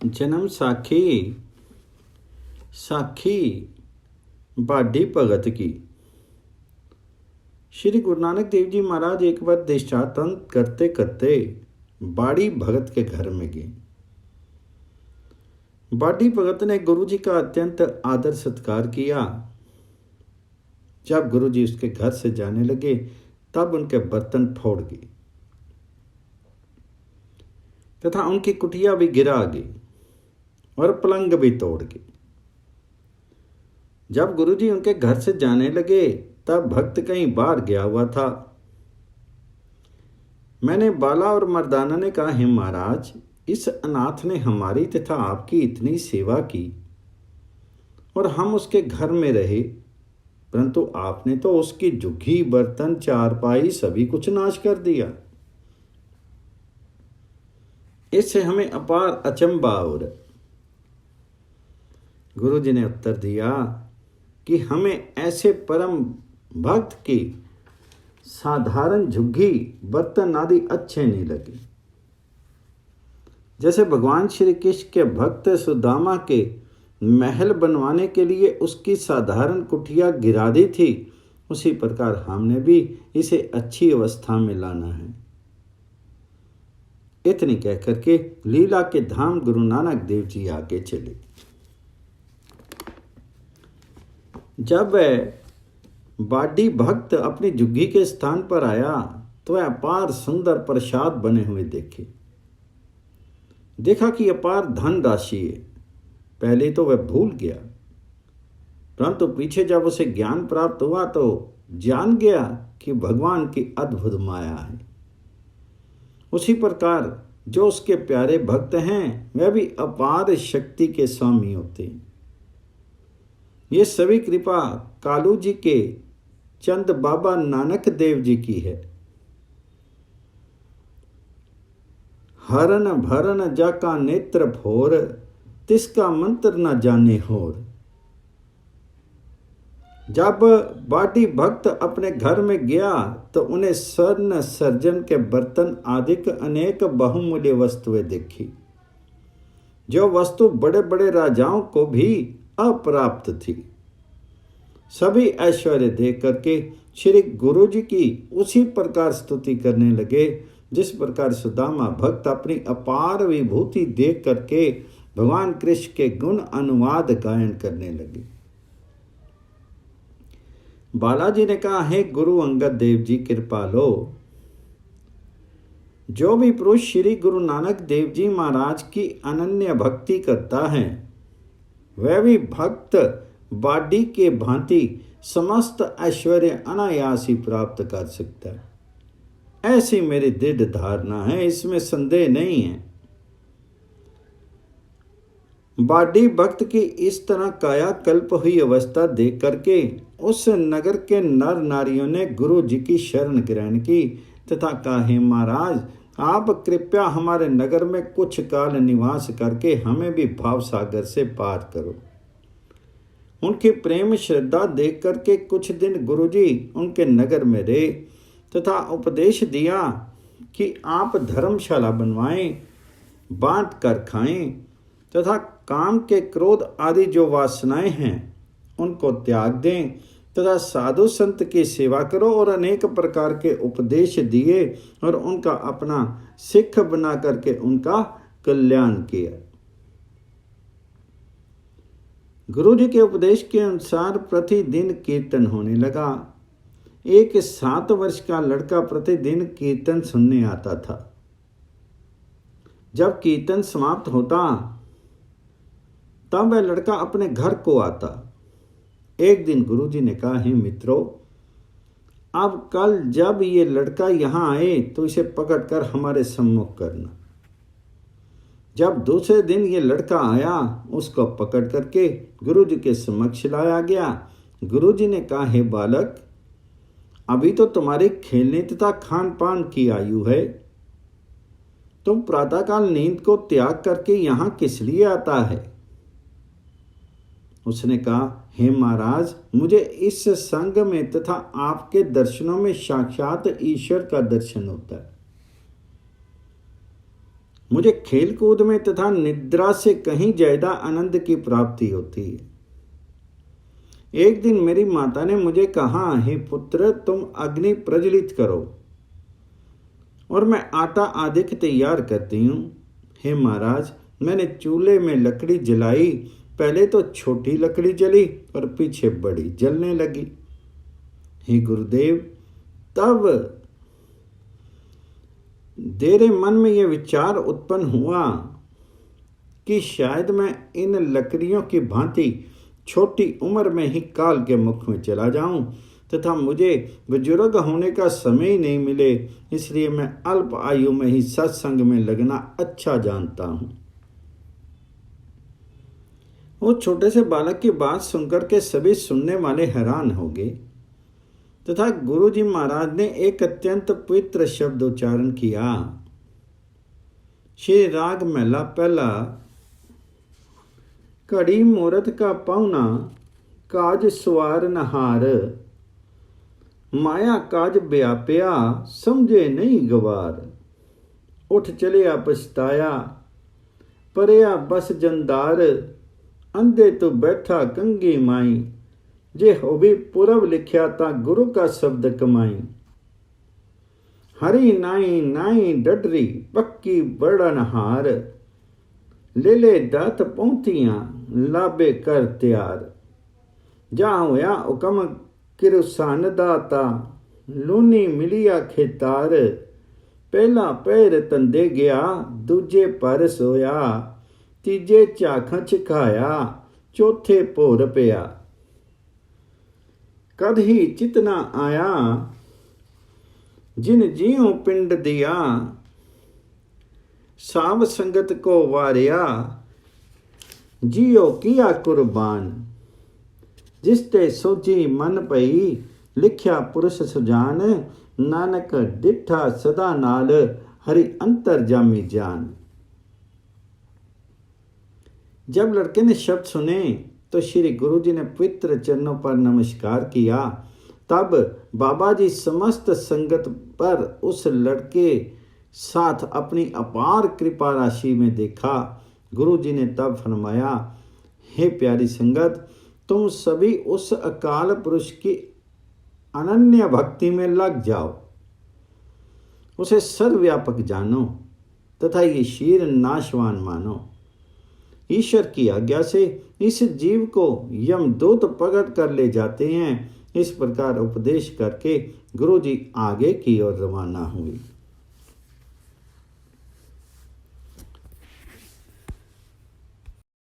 जन्म साखी साखी बाडी भगत की। श्री गुरु नानक देव जी महाराज एक बार देशाटन करते करते बाड़ी भगत के घर में गए। बाडी भगत ने गुरु जी का अत्यंत आदर सत्कार किया। जब गुरु जी उसके घर से जाने लगे तब उनके बर्तन फोड़ गए तथा उनकी कुटिया भी गिरा गई और पलंग भी तोड़ गए। जब गुरु जी उनके घर से जाने लगे तब भक्त कहीं बाहर गया हुआ था। मैंने बाला और मर्दाना ने कहा, हे महाराज, इस अनाथ ने हमारी तथा आपकी इतनी सेवा की और हम उसके घर में रहे, परंतु आपने तो उसकी झुग्गी, बर्तन, चारपाई सभी कुछ नाश कर दिया। इससे हमें अपार अचंभा हो रहा। गुरु जी ने उत्तर दिया कि हमें ऐसे परम भक्त की साधारण झुग्गी, बर्तन आदि अच्छे नहीं लगे। जैसे भगवान श्री कृष्ण के भक्त सुदामा के महल बनवाने के लिए उसकी साधारण कुटिया गिरा दी थी, उसी प्रकार हमने भी इसे अच्छी अवस्था में लाना है। इतनी कहकर के लीला के धाम गुरु नानक देव जी आगे चले। जब वह बाडी भक्त अपनी झुग्गी के स्थान पर आया तो वह अपार सुंदर प्रसाद बने हुए देखा कि अपार धन राशि है। पहले तो वह भूल गया, परंतु पीछे जब उसे ज्ञान प्राप्त हुआ तो जान गया कि भगवान की अद्भुत माया है। उसी प्रकार जो उसके प्यारे भक्त हैं वह भी अपार शक्ति के स्वामी होते हैं। ये सभी कृपा कालू जी के चंद बाबा नानक देव जी की है। हरन भरन जाका नेत्र फोर, तिसका मंत्र न जाने होर। जब बाडी भक्त अपने घर में गया तो उन्हें स्वर्ण सर्जन के बर्तन आदि अनेक बहुमूल्य वस्तुएं देखी, जो वस्तु बड़े बड़े राजाओं को भी अप्राप्त थी। सभी ऐश्वर्य देख करके श्री गुरु जी की उसी प्रकार स्तुति करने लगे जिस प्रकार सुदामा भक्त अपनी अपार विभूति देख करके भगवान कृष्ण के गुण अनुवाद गायन करने लगे। बालाजी ने कहा, हे गुरु अंगद देव जी कृपालो, जो भी पुरुष श्री गुरु नानक देव जी महाराज की अनन्य भक्ति करता है वह भी भक्त बाडी के भांति समस्त ऐश्वर्य अनायास ही प्राप्त कर सकता है। ऐसी मेरी दृढ़ धारणा है, इसमें संदेह नहीं है। बाडी भक्त की इस तरह कायाकल्प हुई अवस्था देख करके उस नगर के नर नारियों ने गुरु जी की शरण ग्रहण की तथा कहा, हे महाराज, आप कृपया हमारे नगर में कुछ काल निवास करके हमें भी भाव सागर से पार करो। उनकी प्रेम श्रद्धा देख करके कुछ दिन गुरु जी उनके नगर में रहे तथा उपदेश दिया कि आप धर्मशाला बनवाएं, बांट कर खाएं तथा काम के क्रोध आदि जो वासनाएं हैं उनको त्याग दें तथा साधु संत की सेवा करो। और अनेक प्रकार के उपदेश दिए और उनका अपना सिख बना करके उनका कल्याण किया। गुरु जी के उपदेश के अनुसार प्रतिदिन कीर्तन होने लगा। एक 7 वर्ष का लड़का प्रतिदिन कीर्तन सुनने आता था। जब कीर्तन समाप्त होता तब वह लड़का अपने घर को आता। एक दिन गुरु जी ने कहा, हे मित्रों, अब कल जब ये लड़का यहाँ आए तो इसे पकड़कर हमारे सम्मुख करना। जब दूसरे दिन ये लड़का आया उसको पकड़ करके गुरु जी के समक्ष लाया गया। गुरु जी ने कहा, हे बालक, अभी तो तुम्हारी खेलने तथा खान पान की आयु है, तुम प्रातःकाल नींद को त्याग करके यहाँ किस लिए आता है? उसने कहा, हे महाराज, मुझे इस संग में तथा आपके दर्शनों में साक्षात ईश्वर का दर्शन होता है। मुझे खेल कूद में तथा निद्रा से कहीं ज्यादा आनंद की प्राप्ति होती है। एक दिन मेरी माता ने मुझे कहा, हे पुत्र, तुम अग्नि प्रज्वलित करो और मैं आटा आदि तैयार करती हूँ। हे महाराज, मैंने चूल्हे में लकड़ी जलाई। पहले तो छोटी लकड़ी जली और पीछे बड़ी जलने लगी। हे गुरुदेव, तब तेरे मन में यह विचार उत्पन्न हुआ कि शायद मैं इन लकड़ियों की भांति छोटी उम्र में ही काल के मुख में चला जाऊं तथा मुझे बुजुर्ग होने का समय ही नहीं मिले, इसलिए मैं अल्प आयु में ही सत्संग में लगना अच्छा जानता हूं। वो छोटे से बालक की बात सुनकर के सभी सुनने वाले हैरान हो गए तथा गुरु जी महाराज ने एक अत्यंत पवित्र शब्द उच्चारण किया। श्री राग महला पहला। घड़ी मूरत का पाहुना, काज सवार नहार, माया काज व्याप्या, समझे नहीं गवार। उठ चलिया पछताया, परया बस जंदार, अंधे तो बैठा कंगी माई। जे होवी पूरब लिखिया ता गुरु का शब्द कमाई। हरी नाई नाई डडरी, पक्की बड़न हार, ले ले दात पौंतियां, लाबे कर त्यार। जा होया हुकम किरुसान दाता, लूनी मिलिया खेतार। पहला पैर तंदे गया, दूजे पर सोया, तीजे झाखा छिखाया, चौथे भोर पिया। कद ही चितना आया, जिन जियो पिंड दिया, साव संगत को वारिया, जियो किया कुर्बान। जिसते सोची मन पई, लिखिया पुरुष सुजान। नानक डिठा सदा नाल, हरि अंतर जामी जान। जब लड़के ने शब्द सुने तो श्री गुरु जी ने पवित्र चरणों पर नमस्कार किया। तब बाबा जी समस्त संगत पर उस लड़के साथ अपनी अपार कृपा राशि में देखा। गुरु जी ने तब फरमाया, हे प्यारी संगत, तुम सभी उस अकाल पुरुष की अनन्य भक्ति में लग जाओ, उसे सर्वव्यापक जानो तथा ये शीर नाशवान मानो। ईश्वर की आज्ञा से इस जीव को यमदूत पकड़ कर ले जाते हैं। इस प्रकार उपदेश करके गुरु जी आगे की ओर रवाना हुए।